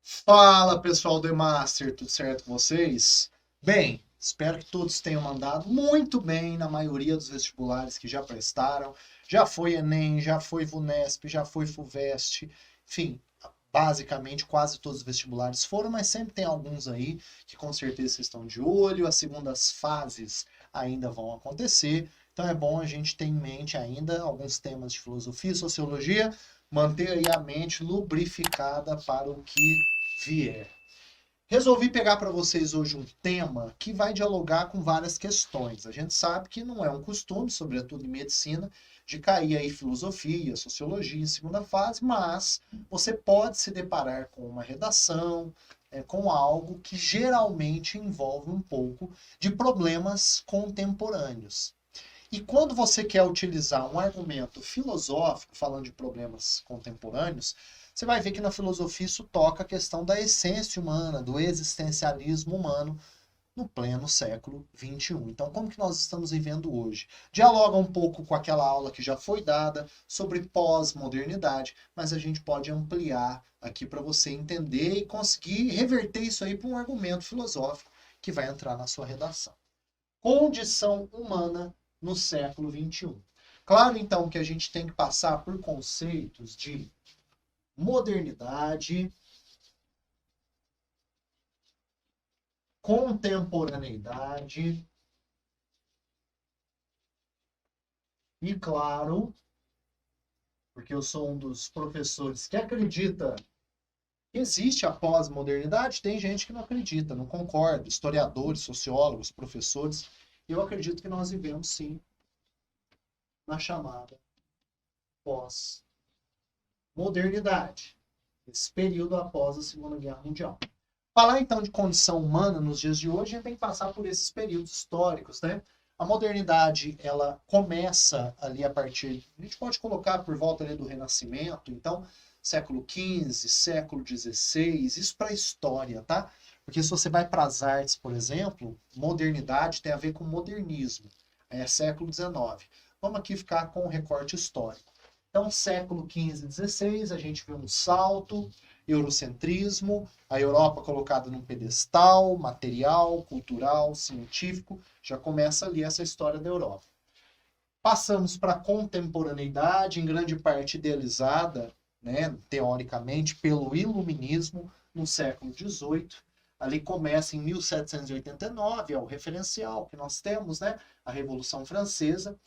Fala pessoal do Emaster, tudo certo com vocês? Bem, espero que todos tenham mandado muito bem na maioria dos vestibulares que já prestaram. Já foi Enem, já foi VUNESP, já foi FUVEST, enfim, basicamente quase todos os vestibulares foram, mas sempre tem alguns aí que com certeza vocês estão de olho. As segundas fases ainda vão acontecer, então é bom a gente ter em mente ainda alguns temas de filosofia e sociologia, manter aí a mente lubrificada para o que vier. Resolvi pegar para vocês hoje um tema que vai dialogar com várias questões. A gente sabe que não é um costume, sobretudo em medicina, de cair aí filosofia, sociologia em segunda fase, mas você pode se deparar com uma redação, com algo que geralmente envolve um pouco de problemas contemporâneos. E quando você quer utilizar um argumento filosófico, falando de problemas contemporâneos, você vai ver que na filosofia isso toca a questão da essência humana, do existencialismo humano no pleno século XXI. Então, como que nós estamos vivendo hoje? Dialoga um pouco com aquela aula que já foi dada sobre pós-modernidade, mas a gente pode ampliar aqui para você entender e conseguir reverter isso aí para um argumento filosófico que vai entrar na sua redação. Condição humana no século XXI. Claro, então, que a gente tem que passar por conceitos de modernidade, contemporaneidade e, claro, porque eu sou um dos professores que acredita que existe a pós-modernidade, tem gente que não acredita, não concorda, historiadores, sociólogos, professores. Eu acredito que nós vivemos, sim, na chamada pós-modernidade, esse período após a Segunda Guerra Mundial. Falar então de condição humana nos dias de hoje, a gente tem que passar por esses períodos históricos, né? A modernidade, ela começa ali a partir, a gente pode colocar por volta ali do Renascimento, então, século XV, século XVI, isso para a história, tá? Porque se você vai para as artes, por exemplo, modernidade tem a ver com modernismo, é século XIX. Vamos aqui ficar com o recorte histórico. Então, século XV, XVI, a gente vê um salto, eurocentrismo, a Europa colocada num pedestal material, cultural, científico, já começa ali essa história da Europa. Passamos para a contemporaneidade, em grande parte idealizada, né, teoricamente, pelo iluminismo no século XVIII. Ali começa em 1789, é o referencial que nós temos, né, a Revolução Francesa,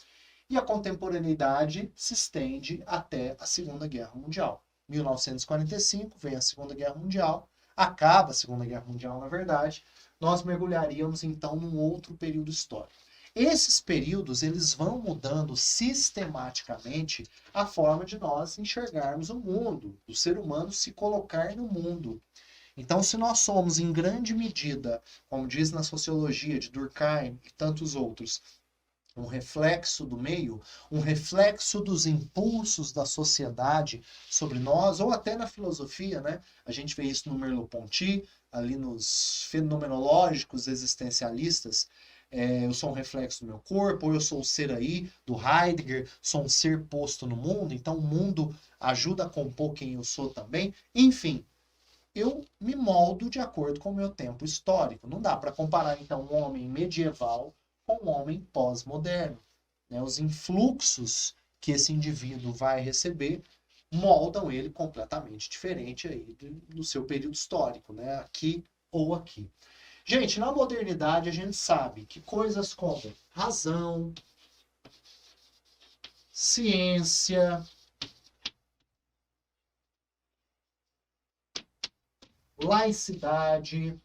e a contemporaneidade se estende até a Segunda Guerra Mundial. 1945 vem a Segunda Guerra Mundial, acaba a Segunda Guerra Mundial, na verdade, nós mergulharíamos então num outro período histórico. Esses períodos, eles vão mudando sistematicamente a forma de nós enxergarmos o mundo, do ser humano se colocar no mundo. Então, se nós somos, em grande medida, como diz na sociologia de Durkheim e tantos outros, um reflexo do meio, um reflexo dos impulsos da sociedade sobre nós, ou até na filosofia, né? A gente vê isso no Merleau-Ponty, ali nos fenomenológicos existencialistas. Eu sou um reflexo do meu corpo, ou eu sou o ser aí, do Heidegger, sou um ser posto no mundo, então o mundo ajuda a compor quem eu sou também. Enfim, eu me moldo de acordo com o meu tempo histórico. Não dá para comparar, então, um homem medieval com um homem pós-moderno, né? Os influxos que esse indivíduo vai receber moldam ele completamente diferente aí do seu período histórico, né? Aqui ou aqui. Gente, na modernidade a gente sabe que coisas como razão, ciência, laicidade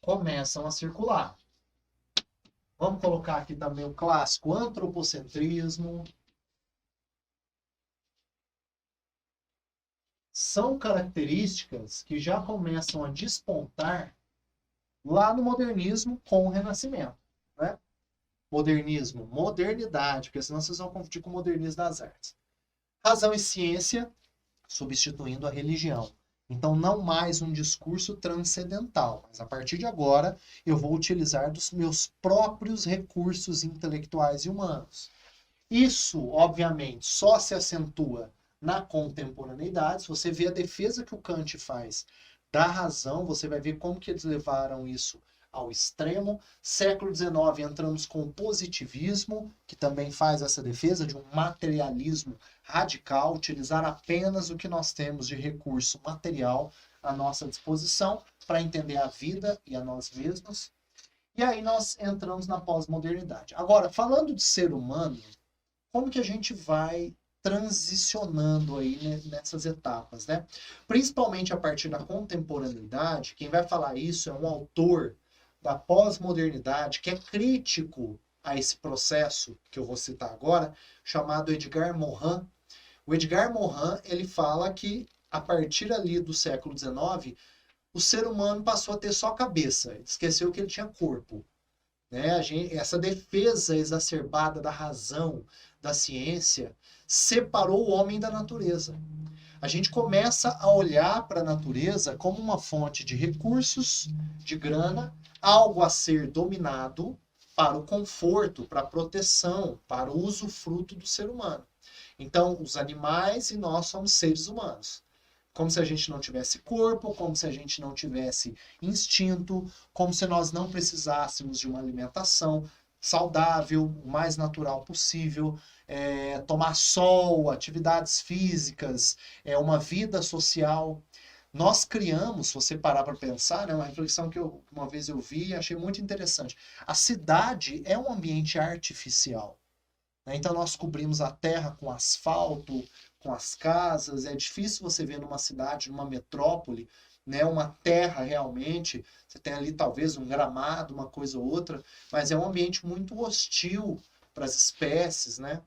começam a circular. Vamos colocar aqui também o clássico antropocentrismo. São características que já começam a despontar lá no modernismo com o renascimento, né? Modernismo, modernidade, porque senão vocês vão confundir com o modernismo das artes. Razão e ciência substituindo a religião. Então, não mais um discurso transcendental, mas a partir de agora eu vou utilizar dos meus próprios recursos intelectuais e humanos. Isso, obviamente, só se acentua na contemporaneidade. Se você vê a defesa que o Kant faz da razão, você vai ver como que eles levaram isso ao extremo. Século XIX entramos com o positivismo, que também faz essa defesa de um materialismo radical, utilizar apenas o que nós temos de recurso material à nossa disposição para entender a vida e a nós mesmos. E aí nós entramos na pós-modernidade. Agora, falando de ser humano, como que a gente vai transicionando aí nessas etapas, né? Principalmente a partir da contemporaneidade, quem vai falar isso é um autor da pós-modernidade que é crítico a esse processo que eu vou citar agora, chamado Edgar Morin. O Edgar Morin, ele fala que a partir ali do século XIX, o ser humano passou a ter só cabeça, esqueceu que ele tinha corpo. Né? Essa defesa exacerbada da razão, da ciência, separou o homem da natureza. A gente começa a olhar para a natureza como uma fonte de recursos, de grana, algo a ser dominado para o conforto, para a proteção, para o usufruto do ser humano. Então, os animais e nós somos seres humanos. Como se a gente não tivesse corpo, como se a gente não tivesse instinto, como se nós não precisássemos de uma alimentação saudável, o mais natural possível, tomar sol, atividades físicas, uma vida social. Nós criamos, se você parar para pensar, né, uma reflexão que uma vez eu vi e achei muito interessante. A cidade é um ambiente artificial. Né? Então nós cobrimos a terra com asfalto, com as casas. É difícil você ver numa cidade, numa metrópole, né, uma terra realmente. Você tem ali talvez um gramado, uma coisa ou outra, mas é um ambiente muito hostil para as espécies, né?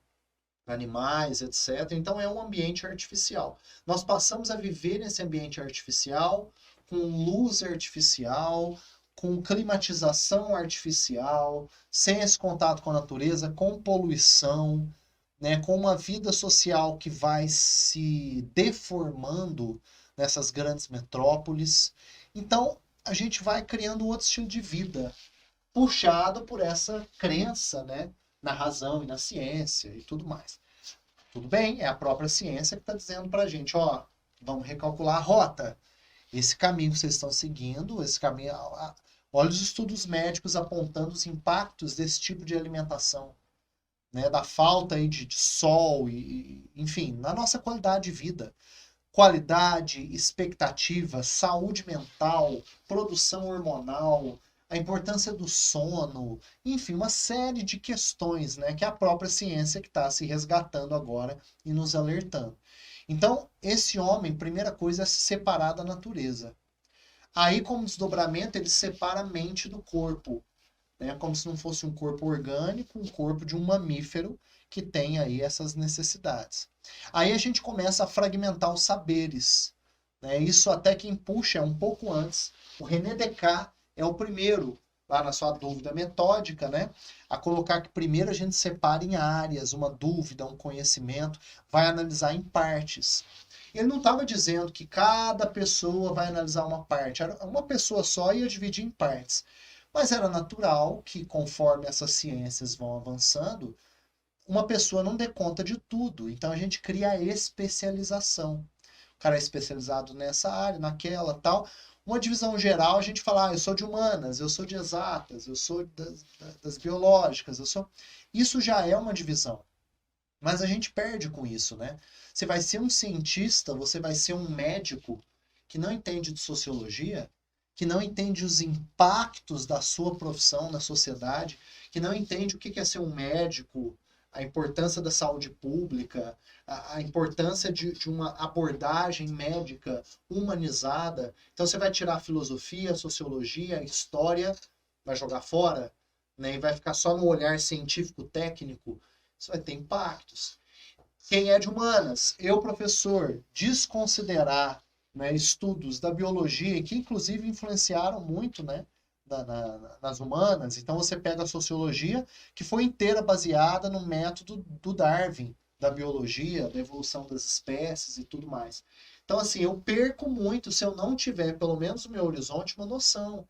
Animais, etc. Então é um ambiente artificial. Nós passamos a viver nesse ambiente artificial, com luz artificial, com climatização artificial, sem esse contato com a natureza, com poluição, né, com uma vida social que vai se deformando nessas grandes metrópoles. Então a gente vai criando outro estilo de vida, puxado por essa crença, né, na razão e na ciência e tudo mais. Tudo bem, é a própria ciência que está dizendo para a gente, ó, vamos recalcular a rota. Esse caminho que vocês estão seguindo, esse caminho, olha os estudos médicos apontando os impactos desse tipo de alimentação, né, da falta aí de sol, enfim, na nossa qualidade de vida. Qualidade, expectativa, saúde mental, produção hormonal, a importância do sono, enfim, uma série de questões, né, que é a própria ciência que está se resgatando agora e nos alertando. Então, esse homem, primeira coisa, é se separar da natureza. Aí, como desdobramento, ele separa a mente do corpo, né, como se não fosse um corpo orgânico, um corpo de um mamífero que tem aí essas necessidades. Aí a gente começa a fragmentar os saberes. Né, isso até quem puxa é um pouco antes. O René Descartes é o primeiro, lá na sua dúvida metódica, né, a colocar que primeiro a gente separa em áreas, uma dúvida, um conhecimento, vai analisar em partes. Ele não estava dizendo que cada pessoa vai analisar uma parte, era uma pessoa só ia dividir em partes. Mas era natural que, conforme essas ciências vão avançando, uma pessoa não dê conta de tudo. Então a gente cria a especialização. O cara é especializado nessa área, naquela, tal. Uma divisão geral, a gente fala, eu sou de humanas, eu sou de exatas, eu sou das biológicas, eu sou... Isso já é uma divisão. Mas a gente perde com isso, né? Você vai ser um cientista, você vai ser um médico que não entende de sociologia, que não entende os impactos da sua profissão na sociedade, que não entende o que é ser um médico, a importância da saúde pública, a importância de uma abordagem médica humanizada. Então você vai tirar a filosofia, a sociologia, a história, vai jogar fora, né, e vai ficar só no olhar científico técnico. Isso vai ter impactos. Quem é de humanas, eu, professor, desconsiderar, né, estudos da biologia, que inclusive influenciaram muito, né, nas humanas. Então você pega a sociologia, que foi inteira baseada no método do Darwin, da biologia, da evolução das espécies e tudo mais. Então, assim, eu perco muito se eu não tiver, pelo menos no meu horizonte, uma noção,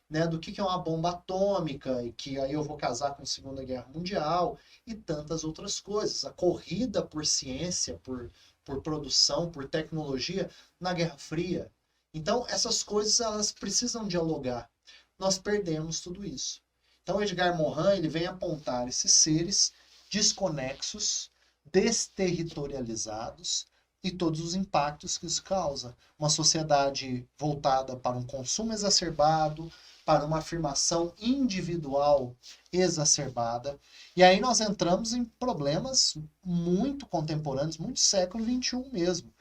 né, do que é uma bomba atômica, e que aí eu vou casar com a Segunda Guerra Mundial, e tantas outras coisas. A corrida por ciência, por por produção, por tecnologia na Guerra Fria. Então, essas coisas elas precisam dialogar. Nós perdemos tudo isso. Então, Edgar Morin ele vem apontar esses seres desconexos, desterritorializados e todos os impactos que isso causa. Uma sociedade voltada para um consumo exacerbado, para uma afirmação individual exacerbada. E aí nós entramos em problemas muito contemporâneos, muito século XXI mesmo.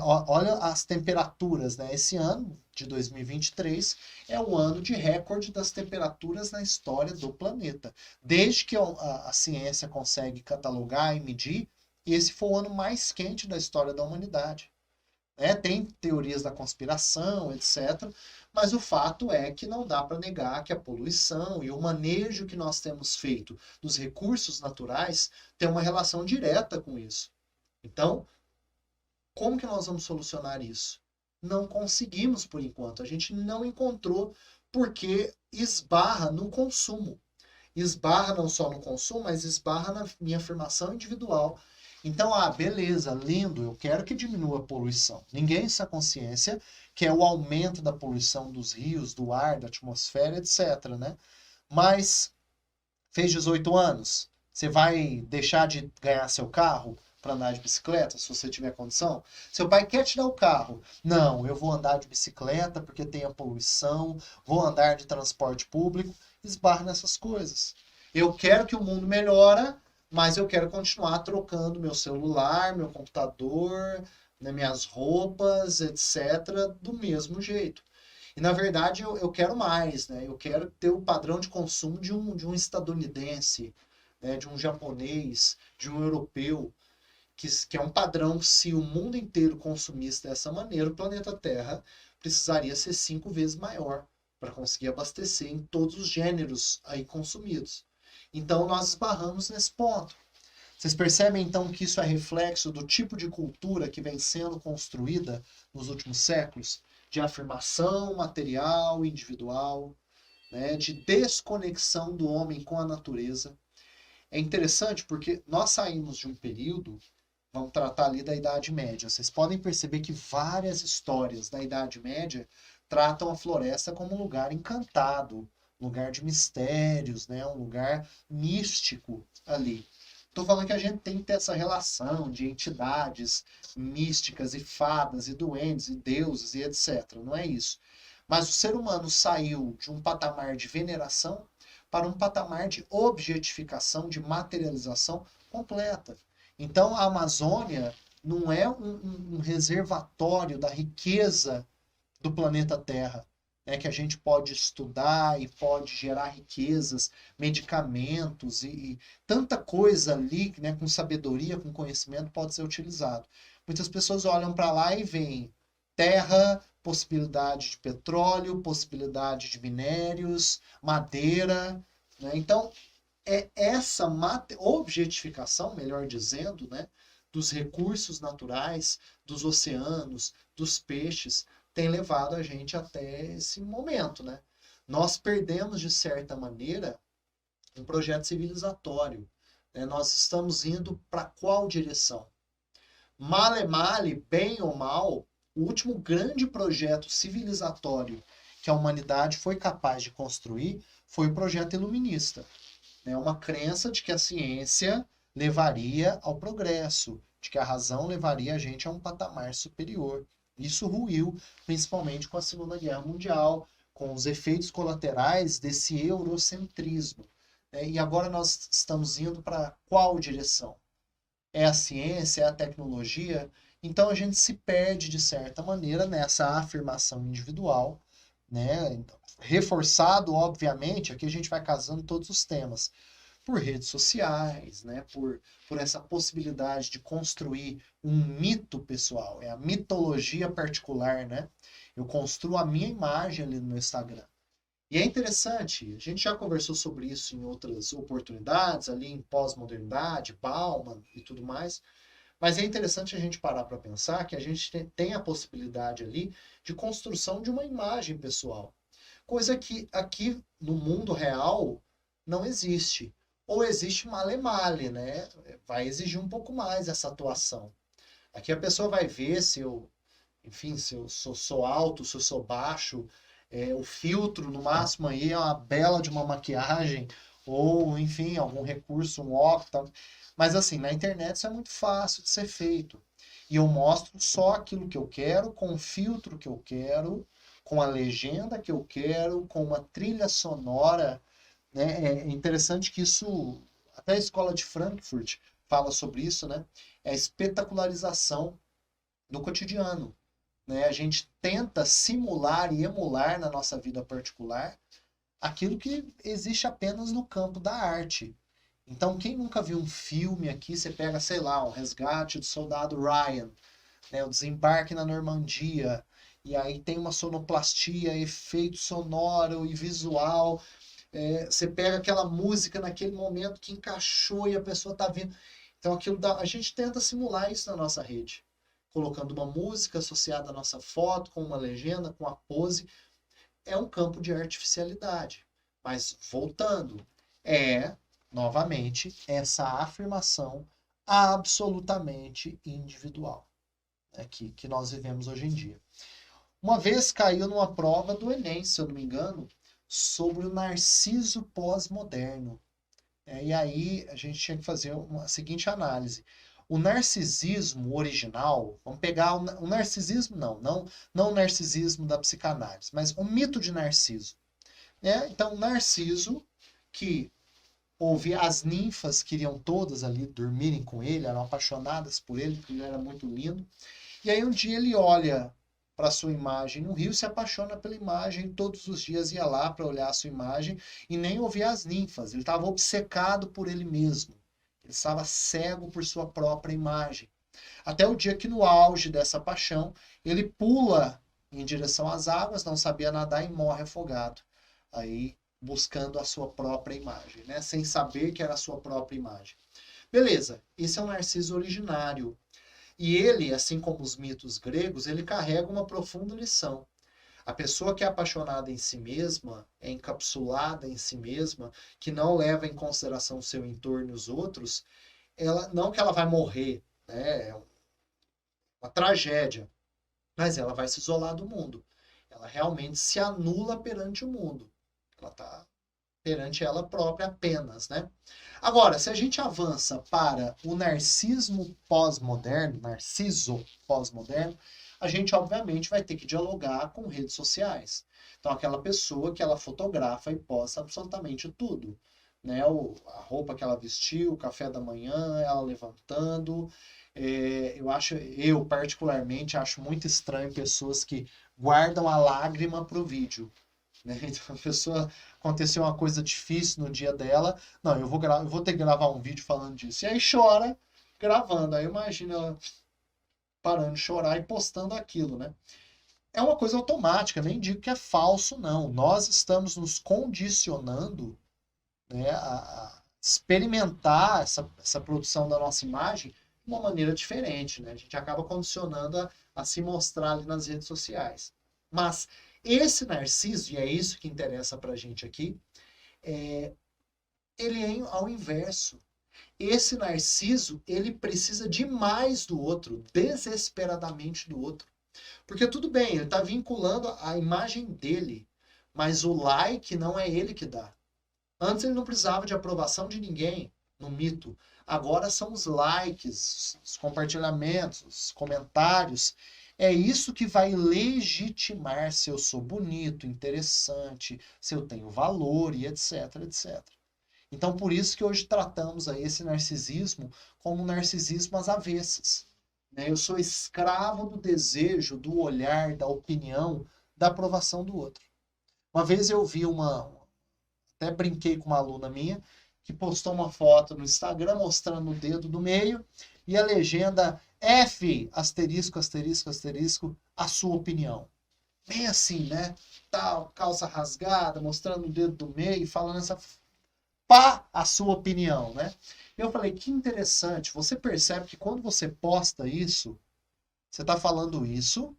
Olha as temperaturas, né? Esse ano de 2023 é o ano de recorde das temperaturas na história do planeta. Desde que a ciência consegue catalogar e medir, esse foi o ano mais quente da história da humanidade. Tem teorias da conspiração, etc. Mas o fato é que não dá para negar que a poluição e o manejo que nós temos feito dos recursos naturais tem uma relação direta com isso. Então, como que nós vamos solucionar isso? Não conseguimos por enquanto. A gente não encontrou porque esbarra no consumo. Esbarra não só no consumo, mas esbarra na minha afirmação individual. Então, beleza, lindo, eu quero que diminua a poluição. Ninguém tem essa consciência que é o aumento da poluição dos rios, do ar, da atmosfera, etc, né? Mas, fez 18 anos, você vai deixar de ganhar seu carro para andar de bicicleta, se você tiver condição? Seu pai quer te dar o carro. Não, eu vou andar de bicicleta porque tem a poluição, vou andar de transporte público, esbarra nessas coisas. Eu quero que o mundo melhore, mas eu quero continuar trocando meu celular, meu computador, né, minhas roupas, etc., do mesmo jeito. E, na verdade, eu quero mais, né? Eu quero ter o padrão de consumo de um estadunidense, né, de um japonês, de um europeu, que é um padrão. Se o mundo inteiro consumisse dessa maneira, o planeta Terra precisaria ser 5 vezes maior para conseguir abastecer em todos os gêneros aí consumidos. Então, nós esbarramos nesse ponto. Vocês percebem, então, que isso é reflexo do tipo de cultura que vem sendo construída nos últimos séculos? De afirmação material, individual, né? De desconexão do homem com a natureza. É interessante porque nós saímos de um período, vamos tratar ali da Idade Média. Vocês podem perceber que várias histórias da Idade Média tratam a floresta como um lugar encantado, um lugar de mistérios, né? Um lugar místico ali. Estou falando que a gente tem que ter essa relação de entidades místicas e fadas e duendes e deuses e etc. Não é isso. Mas o ser humano saiu de um patamar de veneração para um patamar de objetificação, de materialização completa. Então a Amazônia não é um reservatório da riqueza do planeta Terra, né, que a gente pode estudar e pode gerar riquezas, medicamentos e tanta coisa ali, né, com sabedoria, com conhecimento, pode ser utilizado. Muitas pessoas olham para lá e veem terra, possibilidade de petróleo, possibilidade de minérios, madeira, né? Então, é essa objetificação, melhor dizendo, né, dos recursos naturais, dos oceanos, dos peixes, tem levado a gente até esse momento, né? Nós perdemos, de certa maneira, um projeto civilizatório, né? Nós estamos indo para qual direção? Male male, bem ou mal, o último grande projeto civilizatório que a humanidade foi capaz de construir foi o projeto iluminista. É uma crença de que a ciência levaria ao progresso, de que a razão levaria a gente a um patamar superior. Isso ruiu, principalmente com a Segunda Guerra Mundial, com os efeitos colaterais desse eurocentrismo. E agora nós estamos indo para qual direção? É a ciência, é a tecnologia? Então a gente se perde, de certa maneira, nessa afirmação individual, né? Reforçado, obviamente, aqui a gente vai casando todos os temas, por redes sociais, né? por essa possibilidade de construir um mito pessoal, é a mitologia particular, né? Eu construo a minha imagem ali no meu Instagram. E é interessante, a gente já conversou sobre isso em outras oportunidades, ali em pós-modernidade, Bauman e tudo mais, mas é interessante a gente parar para pensar que a gente tem a possibilidade ali de construção de uma imagem pessoal. Coisa que aqui no mundo real não existe. Ou existe male-male, né? Vai exigir um pouco mais essa atuação. Aqui a pessoa vai ver se eu, enfim, se eu sou alto, se eu sou baixo, o filtro no máximo aí é uma bela de uma maquiagem, ou enfim, algum recurso, um óculos, tal. Mas assim, na internet isso é muito fácil de ser feito. E eu mostro só aquilo que eu quero, com o filtro que eu quero, com a legenda que eu quero, com uma trilha sonora, né? É interessante que isso, até a escola de Frankfurt fala sobre isso, né? É a espetacularização do cotidiano, né? A gente tenta simular e emular na nossa vida particular aquilo que existe apenas no campo da arte. Então, quem nunca viu um filme aqui, você pega, sei lá, um Resgate do Soldado Ryan, né, o Desembarque na Normandia, e aí tem uma sonoplastia, efeito sonoro e visual. Você pega aquela música naquele momento que encaixou e a pessoa está vindo. Então, a gente tenta simular isso na nossa rede, colocando uma música associada à nossa foto, com uma legenda, com a pose. É um campo de artificialidade. Mas, voltando, novamente, essa afirmação absolutamente individual, né, que nós vivemos hoje em dia. Uma vez caiu numa prova do Enem, se eu não me engano, sobre o narciso pós-moderno. E aí a gente tinha que fazer a seguinte análise. O narcisismo original, vamos pegar o narcisismo, não o narcisismo da psicanálise, mas o mito de Narciso. Né? Então, Narciso, que houve as ninfas, queriam todas ali dormirem com ele, eram apaixonadas por ele, porque ele era muito lindo. E aí um dia ele olha para sua imagem no rio, se apaixona pela imagem, todos os dias ia lá para olhar a sua imagem e nem ouvia as ninfas. Ele estava obcecado por ele mesmo. Ele estava cego por sua própria imagem. Até o dia que, no auge dessa paixão, ele pula em direção às águas, não sabia nadar e morre afogado. Aí, buscando a sua própria imagem, né? Sem saber que era a sua própria imagem. Beleza, esse é um Narciso originário. E ele, assim como os mitos gregos, ele carrega uma profunda lição. A pessoa que é apaixonada em si mesma, é encapsulada em si mesma, que não leva em consideração o seu entorno e os outros, não que ela vai morrer, né? É uma tragédia, mas ela vai se isolar do mundo. Ela realmente se anula perante o mundo. Ela está perante ela própria apenas, né? Agora, se a gente avança para o narciso pós-moderno, a gente obviamente vai ter que dialogar com redes sociais. Então, aquela pessoa que ela fotografa e posta absolutamente tudo, né? A roupa que ela vestiu, o café da manhã, ela levantando. Eu particularmente acho muito estranho pessoas que guardam a lágrima para o vídeo. Né? Então, a pessoa, aconteceu uma coisa difícil no dia dela, não, eu vou ter que gravar um vídeo falando disso. E aí chora gravando. Aí imagina ela parando de chorar e postando aquilo, né? É uma coisa automática, nem digo que é falso, não. Nós estamos nos condicionando, né, a experimentar essa produção da nossa imagem de uma maneira diferente, né? A gente acaba condicionando a se mostrar ali nas redes sociais. Mas esse Narciso, e é isso que interessa pra gente aqui, ele é ao inverso. Esse Narciso, ele precisa demais do outro, desesperadamente do outro. Porque tudo bem, ele está vinculando a imagem dele, mas o like não é ele que dá. Antes ele não precisava de aprovação de ninguém no mito. Agora são os likes, os compartilhamentos, os comentários. É isso que vai legitimar se eu sou bonito, interessante, se eu tenho valor e etc, etc. Então, por isso que hoje tratamos aí esse narcisismo como um narcisismo às avessas. Né? Eu sou escravo do desejo, do olhar, da opinião, da aprovação do outro. Uma vez eu vi até brinquei com uma aluna minha, que postou uma foto no Instagram mostrando o dedo do meio e a legenda F, asterisco, asterisco, asterisco, a sua opinião. Bem assim, né? Tal, calça rasgada, mostrando o dedo do meio, falando essa pá, a sua opinião, né? Eu falei, que interessante, você percebe que quando você posta isso, você está falando isso,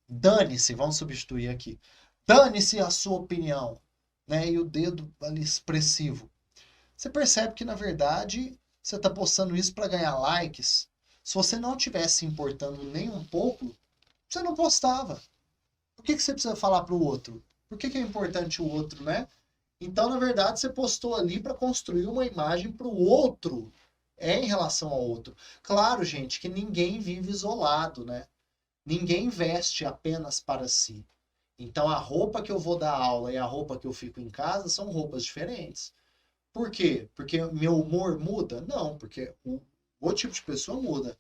dane-se, vamos substituir aqui, dane-se a sua opinião, né? E o dedo ali expressivo. Você percebe que, na verdade, você está postando isso para ganhar likes, Se você não tivesse se importando nem um pouco, você não postava. Por que você precisa falar para o outro? Por que é importante o outro, né? Então, na verdade, você postou ali para construir uma imagem para o outro, em relação ao outro. Claro, gente, que ninguém vive isolado, né? Ninguém veste apenas para si. Então, a roupa que eu vou dar aula e a roupa que eu fico em casa são roupas diferentes. Por quê? Porque meu humor muda? Não, porque o tipo de pessoa muda.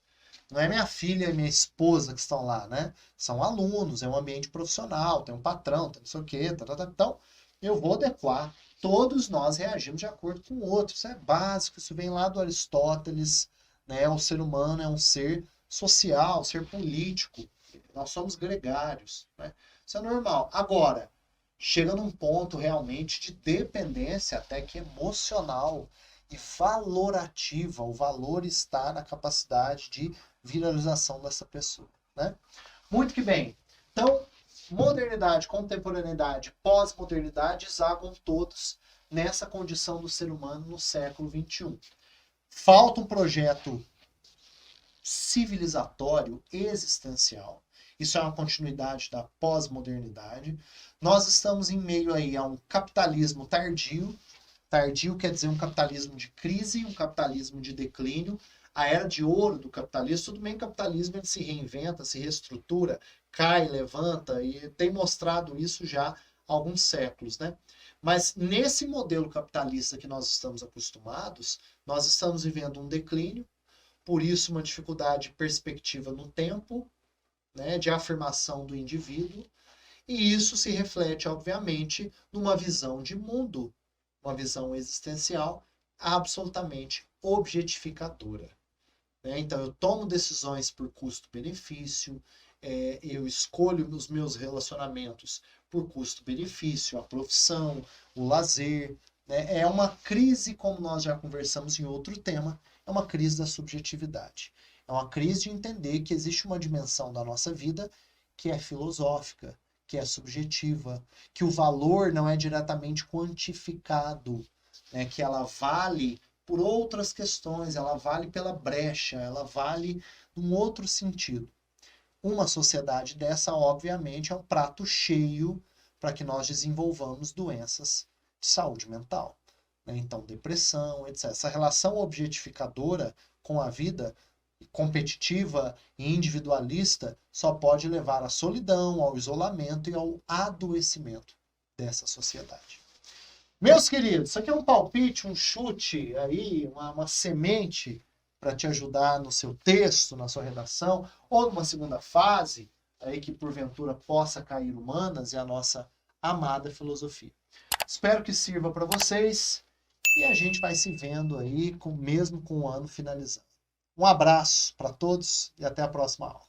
Não é minha filha e minha esposa que estão lá, né? São alunos, é um ambiente profissional, tem um patrão, tem não sei o quê. Então, eu vou adequar. Todos nós reagimos de acordo com o outro. Isso é básico, isso vem lá do Aristóteles, né? O ser humano é um ser social, ser político. Nós somos gregários, né? Isso é normal. Agora, chega num ponto realmente de dependência até que emocional e valorativa. O valor está na capacidade de viralização dessa pessoa, né? Muito que bem. Então, modernidade, contemporaneidade, pós-modernidade exagam todos nessa condição do ser humano no século XXI. Falta um projeto civilizatório, existencial. Isso é uma continuidade da pós-modernidade. Nós estamos em meio aí a um capitalismo tardio. Tardio quer dizer um capitalismo de crise, um capitalismo de declínio. A era de ouro do capitalismo, tudo bem, o capitalismo ele se reinventa, se reestrutura, cai, levanta, e tem mostrado isso já há alguns séculos, né? Mas nesse modelo capitalista que nós estamos acostumados, nós estamos vivendo um declínio, por isso uma dificuldade de perspectiva no tempo, né, de afirmação do indivíduo, e isso se reflete, obviamente, numa visão de mundo, uma visão existencial absolutamente objetificadora. Né? Então, eu tomo decisões por custo-benefício, eu escolho os meus relacionamentos por custo-benefício, a profissão, o lazer. Né? É uma crise, como nós já conversamos em outro tema, é uma crise da subjetividade. É uma crise de entender que existe uma dimensão da nossa vida que é filosófica, que é subjetiva, que o valor não é diretamente quantificado, né? Que ela vale por outras questões, ela vale pela brecha, ela vale num outro sentido. Uma sociedade dessa, obviamente, é um prato cheio para que nós desenvolvamos doenças de saúde mental. Né? Então, depressão, etc. Essa relação objetificadora com a vida, competitiva e individualista, só pode levar à solidão, ao isolamento e ao adoecimento dessa sociedade. Meus queridos, isso aqui é um palpite, um chute aí, uma semente para te ajudar no seu texto, na sua redação, ou numa segunda fase, aí que porventura possa cair humanas e a nossa amada filosofia. Espero que sirva para vocês e a gente vai se vendo aí, mesmo com o ano finalizando. Um abraço para todos e até a próxima aula.